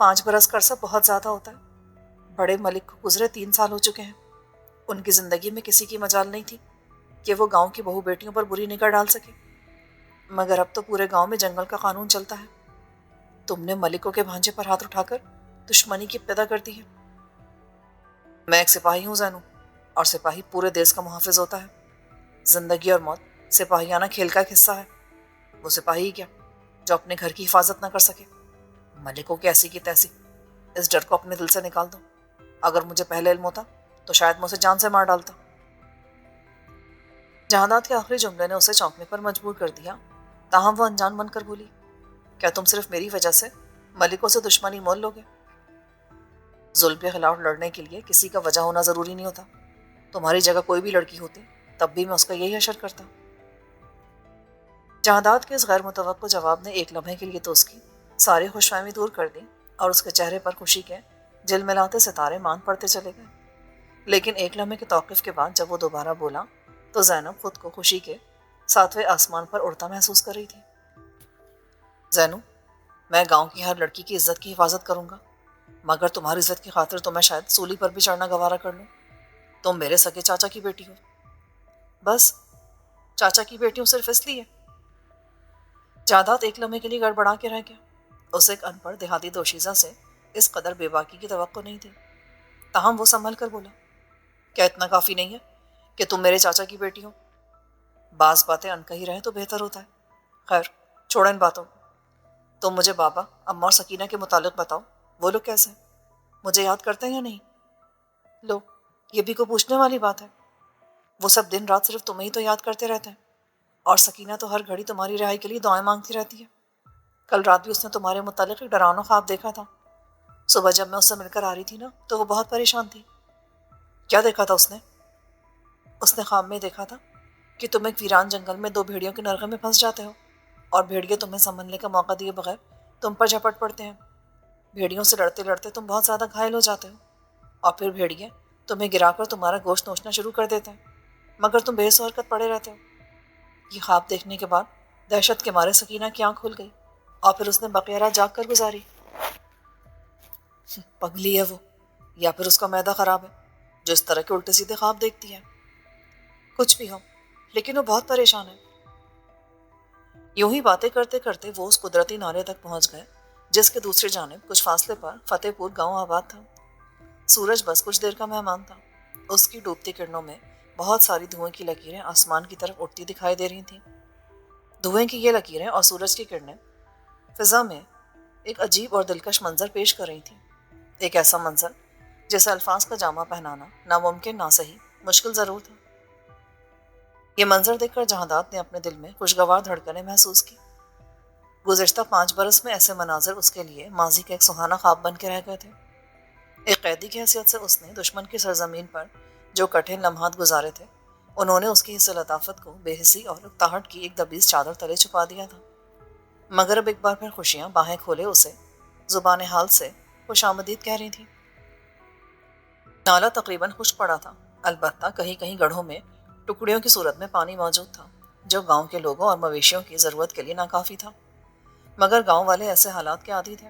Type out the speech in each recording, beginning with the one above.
5 برس کا عرصہ بہت زیادہ ہوتا ہے۔ بڑے ملک کو گزرے 3 سال ہو چکے ہیں۔ ان کی زندگی میں کسی کی مجال نہیں تھی کہ وہ گاؤں کی بہو بیٹیوں پر بری نگاہ ڈال سکے، مگر اب تو پورے گاؤں میں جنگل کا قانون چلتا ہے۔ تم نے ملکوں کے بھانجے پر ہاتھ اٹھا کر دشمنی کی ابتدا کر دی ہے۔ میں ایک سپاہی ہوں زینو، اور سپاہی پورے دیس کا محافظ ہوتا ہے۔ زندگی اور موت سپاہیانہ کھیل کا ایک حصہ ہے۔ وہ سپاہی ہی کیا جو اپنے گھر کی حفاظت نہ کر سکے؟ ملکوں کی ایسی کی تیسی، اس ڈر کو اپنے دل سے نکال دو۔ اگر مجھے پہلے علم ہوتا تو شاید میں اسے جان سے مار ڈالتا۔ جہادات کے آخری جملے نے اسے چونکنے پر مجبور کر دیا، تاہم وہ انجان بن کر بولی، کیا تم صرف میری وجہ سے ملکوں سے دشمنی مول لوگے؟ ظلم کے خلاف لڑنے کے لیے کسی کا وجہ ہونا ضروری نہیں ہوتا۔ تمہاری جگہ کوئی بھی لڑکی ہوتی تب بھی میں اس کا یہی حشر کرتا۔ جہادات کے اس غیر متوقع جواب نے ایک لمحے کے لیے تو اس کی ساری خوش فہمی دور کر دی، اور اس کے چہرے پر خوشی کے جلملاتے ستارے مان پڑتے چلے گئے۔ لیکن ایک لمحے کے توقف کے بعد جب وہ دوبارہ بولا تو زینب خود کو خوشی کے 7ویں آسمان پر اڑتا محسوس کر رہی تھی۔ زینو، میں گاؤں کی ہر لڑکی کی عزت کی حفاظت کروں گا، مگر تمہاری عزت کی خاطر تو میں شاید سولی پر بھی چڑھنا گوارا کر لوں۔ تم میرے سگے چاچا کی بیٹی ہو۔ بس چاچا کی بیٹی ہوں صرف اس لیے؟ جہادات ایک لمحے کے لیے گڑبڑا کے رہ گیا۔ اسے ایک ان پڑھ دیہاتی دوشیزہ سے اس قدر بے باکی کی توقع نہیں تھی، تاہم وہ سنبھل کر بولا، کیا اتنا کافی نہیں ہے کہ تم میرے چاچا کی بیٹی ہو؟ بعض باتیں انکہی رہیں تو بہتر ہوتا ہے۔ خیر چھوڑو ان باتوں کو۔ تم مجھے بابا، اماں اور سکینہ کے متعلق بتاؤ، وہ لوگ کیسے ہیں؟ مجھے یاد کرتے ہیں یا نہیں؟ لو، یہ بھی کوئی پوچھنے والی بات ہے؟ وہ سب دن رات صرف تمہیں ہی تو یاد کرتے رہتے ہیں، اور سکینہ تو ہر گھڑی تمہاری رہائی کے لیے دعائیں مانگتی رہتی ہے۔ کل رات بھی اس نے تمہارے متعلق ایک ڈراؤنا خواب دیکھا تھا۔ صبح جب میں اس سے مل کر آ رہی تھی نا تو وہ بہت پریشان تھی۔ کیا دیکھا تھا اس نے؟ اس نے خواب میں دیکھا تھا کہ تم ایک ویران جنگل میں 2 بھیڑیوں کے نرغے میں پھنس جاتے ہو، اور بھیڑیے تمہیں سنبھلنے کا موقع دیے بغیر تم پر جھپٹ پڑتے ہیں۔ بھیڑیوں سے لڑتے لڑتے تم بہت زیادہ گھائل ہو جاتے ہو، اور پھر بھیڑیے تمہیں گرا کر تمہارا گوشت نوچنا شروع کر دیتے ہیں، مگر تم بے حس حرکت پڑے رہتے ہو۔ یہ خواب دیکھنے کے بعد دہشت کے مارے سکینہ کی آنکھ کھل گئی، اور پھر اس نے بقیہ رات جاگ کر گزاری۔ پگلی ہے وہ، یا پھر اس کا معدہ خراب ہے جو اس طرح کے الٹے سیدھے خواب دیکھتی ہے۔ کچھ بھی ہو، لیکن وہ بہت پریشان ہے۔ یوں ہی باتیں کرتے کرتے وہ اس قدرتی نالے تک پہنچ گئے جس کے دوسری جانب کچھ فاصلے پر فتح پور گاؤں آباد تھا۔ سورج بس کچھ دیر کا مہمان تھا۔ اس کی ڈوبتی کرنوں میں بہت ساری دھوئیں کی لکیریں آسمان کی طرف اٹھتی دکھائی دے رہی تھیں۔ دھوئیں کی یہ لکیریں اور سورج کی کرنیں فضا میں ایک عجیب اور دلکش منظر پیش کر رہی تھیں، ایک ایسا منظر جسے الفاظ کا جامہ پہنانا ناممکن نہ صحیح مشکل ضرور تھا۔ یہ منظر دیکھ کر جہادات نے اپنے دل میں خوشگوار دھڑکنیں محسوس کی۔ گزشتہ 5 برس میں ایسے مناظر اس کے لیے ماضی کا ایک سہانا خواب بن کے رہ گئے تھے۔ ایک قیدی کی حیثیت سے اس نے دشمن کی سرزمین پر جو کٹھن لمحات گزارے تھے، انہوں نے اس کی حص لطافت کو بے حسی اور اکتاہٹ کی ایک دبیز چادر تلے چھپا دیا تھا۔ مگر اب ایک بار پھر خوشیاں باہیں کھولے اسے زبان حال سے خوش آمدید کہہ رہی تھیں۔ نالا تقریباً خشک پڑا تھا، البتہ کہیں کہیں گڑھوں میں ٹکڑیوں کی صورت میں پانی موجود تھا جو گاؤں کے لوگوں اور مویشیوں کی ضرورت کے لیے ناکافی تھا۔ مگر گاؤں والے ایسے حالات کے عادی تھے۔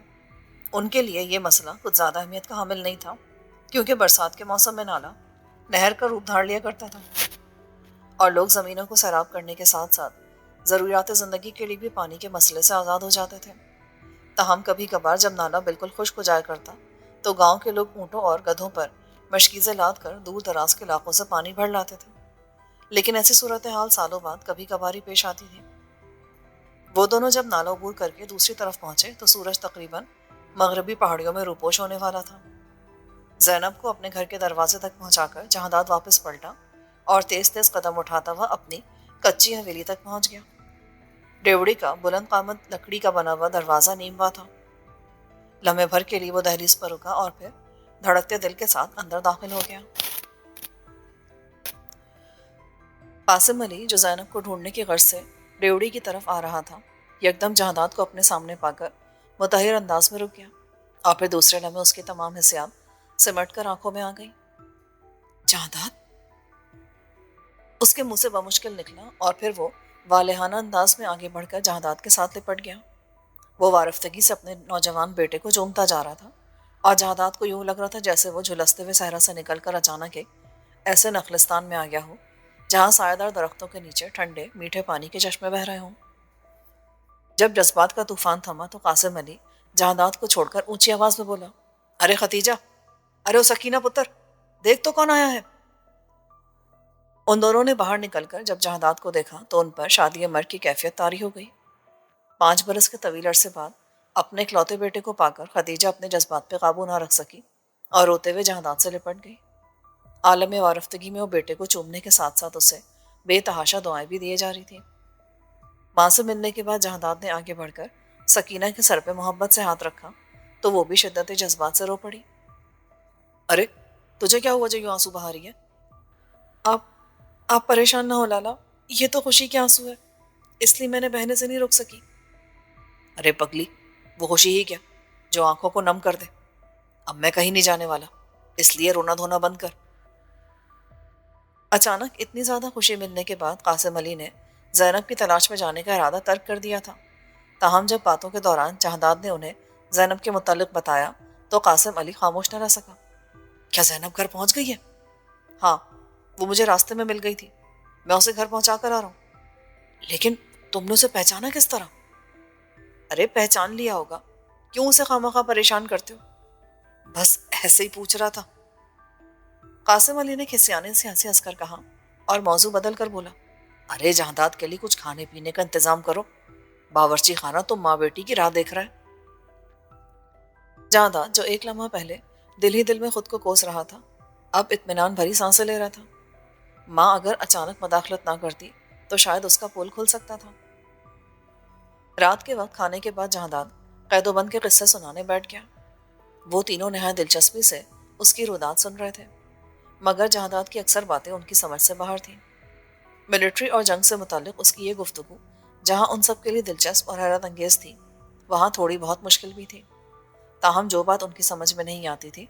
ان کے لیے یہ مسئلہ کچھ زیادہ اہمیت کا حامل نہیں تھا، کیونکہ برسات کے موسم میں نالا نہر کا روپ دھار لیا کرتا تھا، اور لوگ زمینوں کو سیراب کرنے کے ساتھ ساتھ ضروریات زندگی کے لیے بھی پانی کے مسئلے سے آزاد ہو جاتے تھے۔ تاہم کبھی کبھار جب نالا بالکل خشک ہو جایا کرتا تو گاؤں کے لوگ اونٹوں اور گدھوں پر مشکیزیں لاد کر دور دراز کے علاقوں سے پانی بھر لاتے تھے۔ لیکن ایسی صورتحال سالوں بعد کبھی کبھار ہی پیش آتی تھی۔ وہ دونوں جب نالا عبور کر کے دوسری طرف پہنچے تو سورج تقریباً مغربی پہاڑیوں میں روپوش ہونے والا تھا۔ زینب کو اپنے گھر کے دروازے تک پہنچا کر جہادات واپس پلٹا اور تیز تیز قدم اٹھاتا ہوا اپنی کچی حویلی تک پہنچ گیا۔ ڈیوڑی کا بلند قامت لکڑی کا بنا ہوا دروازہ نیم وا تھا۔ لمحے بھر کے لیے وہ دہلیز پر رکا اور پھر دھڑکتے دل کے ساتھ اندر داخل ہو گیا۔ قاسم علی جو زینب کو ڈھونڈنے کی غرض سے ڈیوڑی کی طرف آ رہا تھا، یکدم جہادات کو اپنے سامنے پا کر متحر انداز میں رک گیا، اور پھر دوسرے لمحے اس کی تمام حسیات سمٹ کر آنکھوں میں آ گئی۔ جہادات؟ اس کے منہ سے بمشکل نکلا، اور پھر وہ والہانہ انداز میں آگے بڑھ کر جہادات کے ساتھ لپٹ گیا۔ وہ وارفتگی سے اپنے نوجوان بیٹے کو چومتا جا رہا تھا اور جہادات کو یوں لگ رہا تھا جیسے وہ جھلستے ہوئے صحرا سے نکل کر اچانک ایک ایسے نخلستان میں آ گیا ہو جہاں سایہ دار درختوں کے نیچے ٹھنڈے میٹھے پانی کے چشمے بہہ رہے ہوں۔ جب جذبات کا طوفان تھما تو قاسم علی جہادات کو چھوڑ کر اونچی آواز میں بولا، ارے ختیجہ، ارے او سکینہ پتر، دیکھ تو کون آیا ہے۔ ان دونوں نے باہر نکل کر جب جہادات کو دیکھا تو ان پر شادی مرگ کی کیفیت طاری ہو گئی۔ 5 برس کے طویل عرصے بعد اپنے اکلوتے بیٹے کو پا کر خدیجہ اپنے جذبات پہ قابو نہ رکھ سکی اور روتے ہوئے جہادات سے لپٹ گئی۔ عالم وارفتگی میں وہ بیٹے کو چومنے کے ساتھ ساتھ اسے بے تحاشا دعائیں بھی دیے جا رہی تھیں۔ ماں سے ملنے کے بعد جہادات نے آگے بڑھ کر سکینہ کے سر پہ محبت سے ہاتھ رکھا تو وہ بھی شدت جذبات سے رو پڑی۔ ارے تجھے کیا ہوا جو یوں آنسو بہا رہی ہے؟ آپ پریشان نہ ہو لالا، یہ تو خوشی کے آنسو ہے، اس لیے میں نے بہنے سے نہیں رک سکی۔ ارے پگلی، وہ خوشی ہی کیا جو آنکھوں کو نم کر دے۔ اب میں کہیں نہیں جانے والا، اس لیے رونا دھونا بند کر۔ اچانک اتنی زیادہ خوشی ملنے کے بعد قاسم علی نے زینب کی تلاش میں جانے کا ارادہ ترک کر دیا تھا۔ تاہم جب باتوں کے دوران جہادات نے انہیں زینب کے متعلق بتایا تو قاسم علی خاموش نہ رہ سکا۔ کیا زینب گھر پہنچ گئی ہے؟ ہاں، وہ مجھے راستے میں مل گئی تھی، میں اسے گھر پہنچا کر آ رہا ہوں۔ لیکن تم نے اسے پہچانا کس طرح؟ ارے پہچان لیا ہوگا، کیوں اسے خواہ پریشان کرتے ہو؟ بس ایسے ہی پوچھ رہا تھا۔ قاسم علی نے کھسیانے سے ہنس کر کہا اور موضوع بدل کر بولا، ارے جہادات کے لیے کچھ کھانے پینے کا انتظام کرو، باورچی خانہ تو ماں بیٹی کی راہ دیکھ رہا ہے۔ جہادات جو ایک لمحہ پہلے دل ہی دل میں خود کو کوس رہا تھا اب اطمینان بھری سانسیں لے رہا تھا۔ ماں اگر اچانک مداخلت نہ کرتی تو شاید اس کا پول کھل سکتا تھا۔ رات کے وقت کھانے کے بعد جہادات قید و بند کے قصے سنانے بیٹھ گیا۔ وہ تینوں نہایت دلچسپی سے اس کی رودات سن رہے تھے، مگر جہادات کی اکثر باتیں ان کی سمجھ سے باہر تھیں۔ ملٹری اور جنگ سے متعلق اس کی یہ گفتگو جہاں ان سب کے لیے دلچسپ اور حیرت انگیز تھی، وہاں تھوڑی بہت مشکل بھی تھی۔ تاہم جو بات ان کی سمجھ میں نہیں آتی تھی،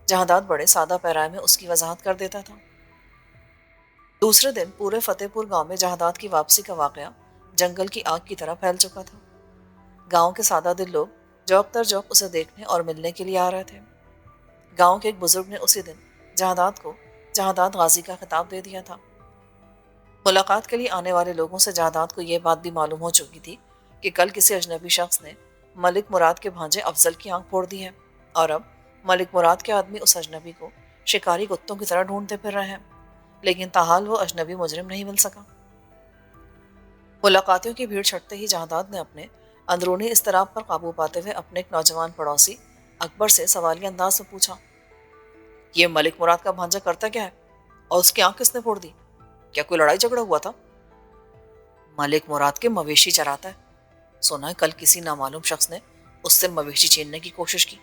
جہادات بڑے سادہ پیرائے میں اس کی وضاحت کر دیتا تھا۔ دوسرے دن پورے فتح پور گاؤں میں جہادات کی واپسی کا واقعہ جنگل کی آگ کی طرح پھیل چکا تھا۔ گاؤں کے سادہ دل لوگ جوق در جوق اسے دیکھنے اور ملنے کے لیے آ رہے تھے۔ گاؤں کے ایک بزرگ نے اسی دن جہادات کو جہادات غازی کا خطاب دے دیا تھا۔ ملاقات کے لیے آنے والے لوگوں سے جہادات کو یہ بات بھی معلوم ہو چکی تھی کہ کل کسی اجنبی شخص نے ملک مراد کے بھانجے افضل کی آنکھ پھوڑ دی ہے اور اب ملک مراد کے آدمی اس اجنبی کو شکاری کتوں کی طرح ڈھونڈتے پھر رہے ہیں، لیکن تاحال وہ اجنبی مجرم نہیں مل سکا۔ ملاقاتیوں کی بھیڑ چھٹتے ہی جہادات نے اپنے اندرونی اضطراب پر قابو پاتے ہوئے اپنے ایک نوجوان پڑوسی اکبر سے سوالیہ انداز میں پوچھا، یہ ملک مراد کا بھانجا کرتا کیا ہے اور اس کی آنکھ کس نے پھوڑ دی؟ کیا کوئی لڑائی جھگڑا ہوا تھا؟ ملک مراد کے مویشی چراتا ہے، سنا ہے کل کسی نامعلوم شخص نے اس سے مویشی چھیننے کی کوشش کی،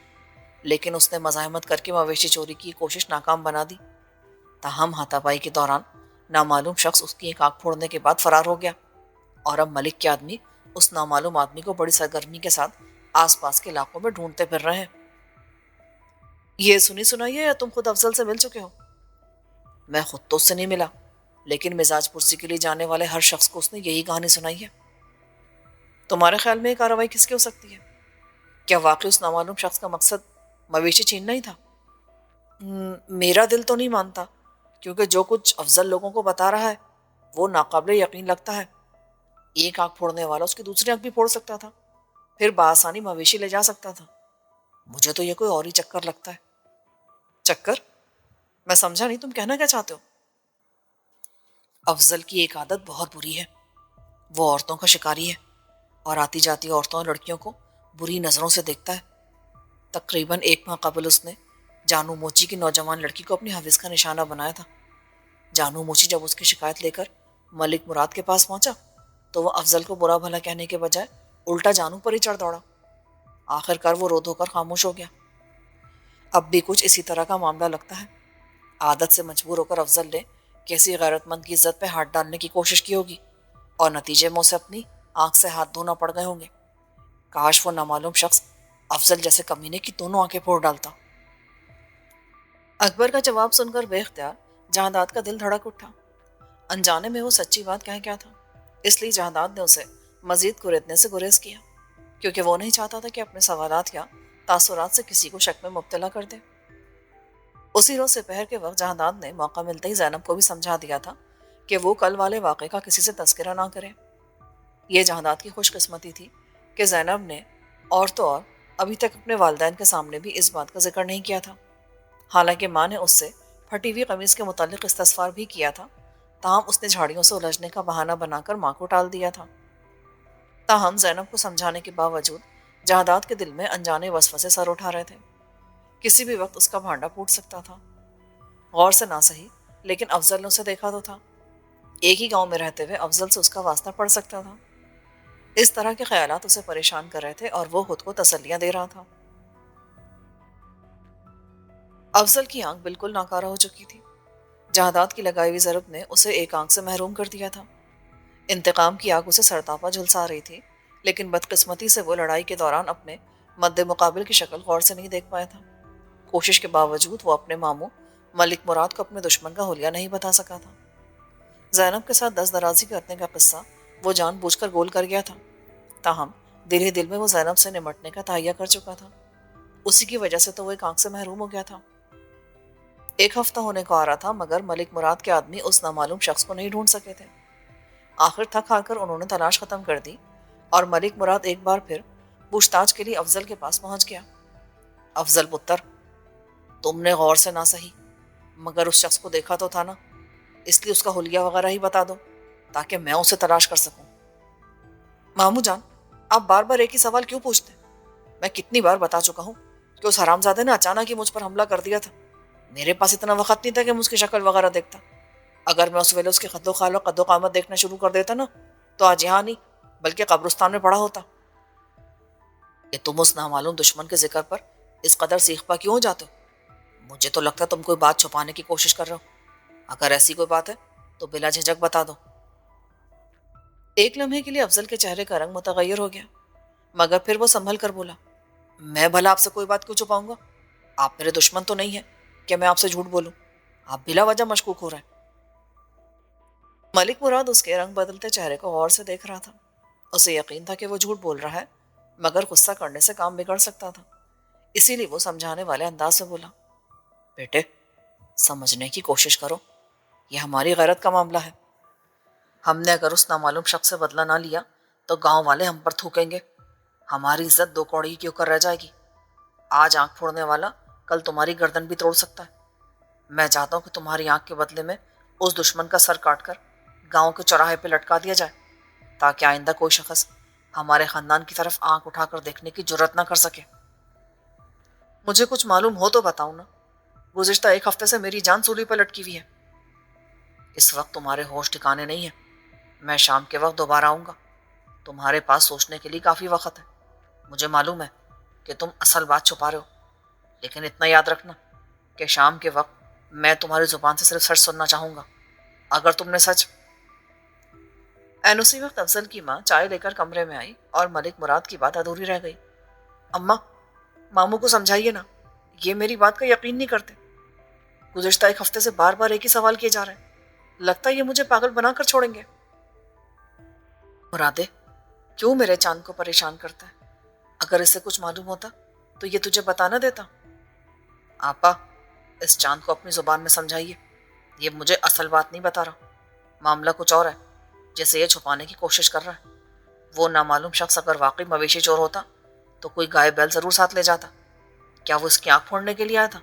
لیکن اس نے مزاحمت کر کے مویشی چوری کی کوشش ناکام بنا دی۔ تاہم ہاتھا پائی کے دوران نامعلوم شخص اس کی ایک آنکھ پھوڑنے کے بعد فرار ہو گیا اور اب ملک کے آدمی اس نامعلوم آدمی کو بڑی سرگرمی کے ساتھ آس پاس کے علاقوں میں ڈھونڈتے پھر رہے ہیں۔ یہ سنی سنائی ہے یا تم خود افضل سے مل چکے ہو؟ میں خود تو اس سے نہیں ملا، لیکن مزاج پرسی کے لیے جانے والے ہر شخص کو اس نے یہی کہانی سنائی ہے۔ تمہارے خیال میں یہ کارروائی کس کی ہو سکتی ہے؟ کیا واقعی اس نامعلوم شخص کا مقصد مویشی چھیننا ہی تھا؟ میرا دل تو نہیں مانتا، کیونکہ جو کچھ افضل لوگوں کو بتا رہا ہے وہ ناقابل یقین لگتا ہے۔ ایک آنکھ پھوڑنے والا اس کی دوسری آنکھ بھی پھوڑ سکتا تھا، پھر بآسانی مویشی لے جا سکتا تھا۔ مجھے تو یہ کوئی اور ہی چکر لگتا ہے۔ چکر؟ میں سمجھا نہیں، تم کہنا کیا چاہتے ہو؟ افضل کی ایک عادت بہت بری ہے، وہ عورتوں کا شکاری ہے اور آتی جاتی عورتوں اور لڑکیوں کو بری نظروں سے دیکھتا ہے۔ تقریباً 1 ماہ قبل اس نے جانو موچی کی نوجوان لڑکی کو اپنی حافظ کا نشانہ بنایا تھا۔ جانو موچی جب اس کی شکایت لے کر ملک مراد کے پاس پہنچا تو وہ افضل کو برا بھلا کہنے کے بجائے الٹا جانو پر ہی چڑھ دوڑا۔ آخر کار وہ رو دھو کر خاموش ہو گیا۔ اب بھی کچھ اسی طرح کا معاملہ لگتا ہے۔ عادت سے مجبور ہو کر افضل نے کسی غیرت مند کی عزت پہ ہاتھ ڈالنے کی کوشش کی ہوگی اور نتیجے میں اسے اپنی آنکھ سے ہاتھ دھونا پڑ گئے ہوں گے۔ کاش وہ نامعلوم شخص افضل جیسے کمینے کی دونوں آنکھیں پھوڑ ڈالتا۔ اکبر کا جواب سن کر بے اختیار جہادات کا دل دھڑک اٹھا۔ انجانے میں وہ سچی بات کہہ گیا تھا، اس لیے جہادات نے اسے مزید کریدنے سے گریز کیا۔ کیونکہ وہ نہیں چاہتا تھا کہ اپنے سوالات یا تاثرات سے کسی کو شک میں مبتلا کر دے۔ اسی روز سپہر کے وقت جہانداد نے موقع ملتے ہی زینب کو بھی سمجھا دیا تھا کہ وہ کل والے واقعے کا کسی سے تذکرہ نہ کرے۔ یہ جہانداد کی خوش قسمتی تھی کہ زینب نے اور تو اور ابھی تک اپنے والدین کے سامنے بھی اس بات کا ذکر نہیں کیا تھا۔ حالانکہ ماں نے اس سے پھٹی ہوئی قمیص کے متعلق استفسار بھی کیا تھا، تاہم اس نے جھاڑیوں سے الجھنے کا بہانہ بنا کر ماں کو ٹال دیا تھا۔ تاہم زینب کو سمجھانے کے باوجود جہانداد کے دل میں انجانے وسوسے سر اٹھا رہے تھے۔ کسی بھی وقت اس کا بھانڈا پھوٹ سکتا تھا۔ غور سے نہ صحیح، لیکن افضل نے اسے دیکھا تو تھا۔ ایک ہی گاؤں میں رہتے ہوئے افضل سے اس کا واسطہ پڑ سکتا تھا۔ اس طرح کے خیالات اسے پریشان کر رہے تھے اور وہ خود کو تسلیاں دے رہا تھا۔ افضل کی آنکھ بالکل ناکارہ ہو چکی تھی۔ جہانداد کی لگائی ہوئی ضرب نے اسے ایک آنکھ سے محروم کر دیا تھا۔ انتقام کی آگ اسے سرتاپا جھلسا رہی تھی، لیکن بدقسمتی سے وہ لڑائی کے دوران اپنے مد مقابل کی شکل غور سے نہیں دیکھ پایا تھا۔ کوشش کے باوجود وہ اپنے ماموں ملک مراد کو اپنے دشمن کا حلیہ نہیں بتا سکا تھا۔ زینب کے ساتھ دست درازی کرنے کا قصہ وہ جان بوجھ کر گول کر گیا تھا، تاہم دل ہی دل میں وہ زینب سے نمٹنے کا تہیہ کر چکا تھا۔ اسی کی وجہ سے تو وہ ایک آنکھ سے محروم ہو گیا تھا۔ ایک ہفتہ ہونے کو آ رہا تھا مگر ملک مراد کے آدمی اس نامعلوم شخص کو نہیں ڈھونڈ سکے تھے۔ آخر تھک ہار کر انہوں نے تلاش ختم کر دی اور ملک مراد ایک بار پھر پوچھ تاچھ کے لیے افضل کے پاس پہنچ گیا۔ افضل پتر، تم نے غور سے نہ سہی مگر اس شخص کو دیکھا تو تھا نا، اس لیے اس کا حلیہ وغیرہ ہی بتا دو تاکہ میں اسے تلاش کر سکوں۔ ماموں جان، آپ بار بار ایک ہی سوال کیوں پوچھتے ہیں؟ میں کتنی بار بتا چکا ہوں کہ اس حرامزادے نے اچانک ہی مجھ پر حملہ کر دیا تھا۔ میرے پاس اتنا وقت نہیں تھا کہ میں اس کی شکل وغیرہ دیکھتا۔ اگر میں اس ویلے اس کے خد و خال و قد و قامت دیکھنا شروع کر دیتا نا تو آج یہاں نہیں بلکہ قبرستان میں پڑا ہوتا۔ کہ تم اس نامعلوم دشمن کے ذکر پر اس قدر سیخ پا کیوں ہو جاتے ہو؟ مجھے تو لگتا ہے تم کوئی بات چھپانے کی کوشش کر رہے ہو۔ اگر ایسی کوئی بات ہے تو بلا جھجک بتا دو۔ ایک لمحے کے لیے افضل کے چہرے کا رنگ متغیر ہو گیا، مگر پھر وہ سنبھل کر بولا، میں بھلا آپ سے کوئی بات کیوں چھپاؤں گا؟ آپ میرے دشمن تو نہیں ہیں کہ میں آپ سے جھوٹ بولوں۔ آپ بلا وجہ مشکوک ہو رہے ہیں۔ ملک مراد اس کے رنگ بدلتے چہرے کو غور سے دیکھ رہا تھا۔ اسے یقین تھا کہ وہ جھوٹ بول رہا ہے، مگر غصہ کرنے سے کام بگڑ سکتا تھا، اسی لیے وہ سمجھانے والے انداز سے بولا، بیٹے سمجھنے کی کوشش کرو، یہ ہماری غیرت کا معاملہ ہے۔ ہم نے اگر اس نامعلوم شخص سے بدلہ نہ لیا تو گاؤں والے ہم پر تھوکیں گے، ہماری عزت دو کوڑی کیوں کر رہ جائے گی۔ آج آنکھ پھوڑنے والا کل تمہاری گردن بھی توڑ سکتا ہے۔ میں چاہتا ہوں کہ تمہاری آنکھ کے بدلے میں اس دشمن کا سر کاٹ کر گاؤں کے چوراہے پہ لٹکا دیا جائے، تاکہ آئندہ کوئی شخص ہمارے خاندان کی طرف آنکھ اٹھا کر دیکھنے کی جرات نہ کر سکے۔ مجھے کچھ معلوم ہو تو بتاؤ نا، گزشتہ ایک ہفتے سے میری جان سولی پہ لٹکی ہوئی ہے۔ اس وقت تمہارے ہوش ٹھکانے نہیں ہیں، میں شام کے وقت دوبارہ آؤں گا، تمہارے پاس سوچنے کے لیے کافی وقت ہے۔ مجھے معلوم ہے کہ تم اصل بات چھپا رہے ہو، لیکن اتنا یاد رکھنا کہ شام کے وقت میں تمہاری زبان سے صرف سچ سننا چاہوں گا۔ اگر تم نے سچ… این اسی وقت افضل کی ماں چائے لے کر کمرے میں آئی اور ملک مراد کی بات ادھوری رہ گئی۔ اماں، ماموں کو سمجھائیے نا، یہ میری بات کا یقین نہیں کرتے۔ گزشتہ ایک ہفتے سے بار بار ایک ہی سوال کیے جا رہے ہیں، لگتا ہے یہ مجھے پاگل بنا کر چھوڑیں گے۔ مرادے، کیوں میرے چاند کو پریشان کرتا ہے؟ اگر اسے کچھ معلوم ہوتا تو یہ تجھے بتا نہ دیتا۔ آپا، اس چاند کو اپنی زبان میں سمجھائیے، یہ مجھے اصل بات نہیں بتا رہا، معاملہ کچھ اور ہے جیسے یہ چھپانے کی کوشش کر رہا ہے۔ وہ نامعلوم شخص اگر واقعی مویشی چور ہوتا تو کوئی گائے بیل ضرور ساتھ لے جاتا۔ کیا وہ اس کی آنکھ پھوڑنے کے لیے آیا تھا؟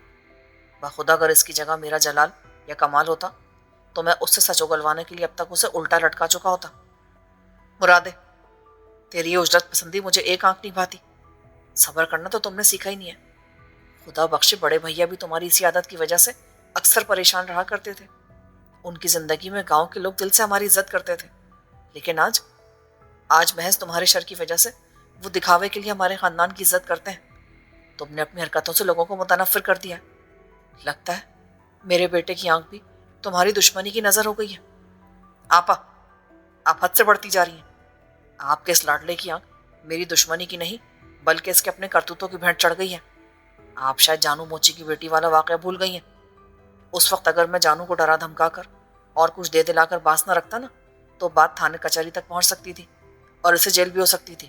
بخدا اگر اس کی جگہ میرا جلال یا کمال ہوتا تو میں اس سے سچ اگلوانے کے لیے اب تک اسے الٹا لٹکا چکا ہوتا۔ مرادے، تیری یہ اجرت پسندی مجھے ایک آنکھ نہیں بھاتی۔ صبر کرنا تو تم نے سیکھا ہی نہیں ہے۔ خدا بخشے بڑے بھیا بھی تمہاری اسی عادت کی وجہ سے اکثر پریشان رہا کرتے تھے۔ ان کی زندگی میں گاؤں کے لوگ دل سے ہماری عزت کرتے تھے، لیکن آج محض تمہارے شر کی وجہ سے وہ دکھاوے کے لیے ہمارے خاندان کی عزت کرتے ہیں۔ تم نے اپنی حرکتوں سے لوگوں کو متنفر کر دیا۔ لگتا ہے میرے بیٹے کی آنکھ بھی تمہاری دشمنی کی نظر ہو گئی ہے۔ آپا، آپ حد سے بڑھتی جا رہی ہیں۔ آپ کے اس لاڈلے کی آنکھ میری دشمنی کی نہیں بلکہ اس کے اپنے کرتوتوں کی بھینٹ چڑھ گئی ہے۔ آپ شاید جانو موچی کی بیٹی والا واقعہ بھول گئی ہیں۔ اس وقت اگر میں جانو کو ڈرا دھمکا کر اور کچھ دے دلا کر باس نہ رکھتا نا تو بات تھانے کچہری تک پہنچ سکتی تھی اور اسے جیل بھی ہو سکتی تھی۔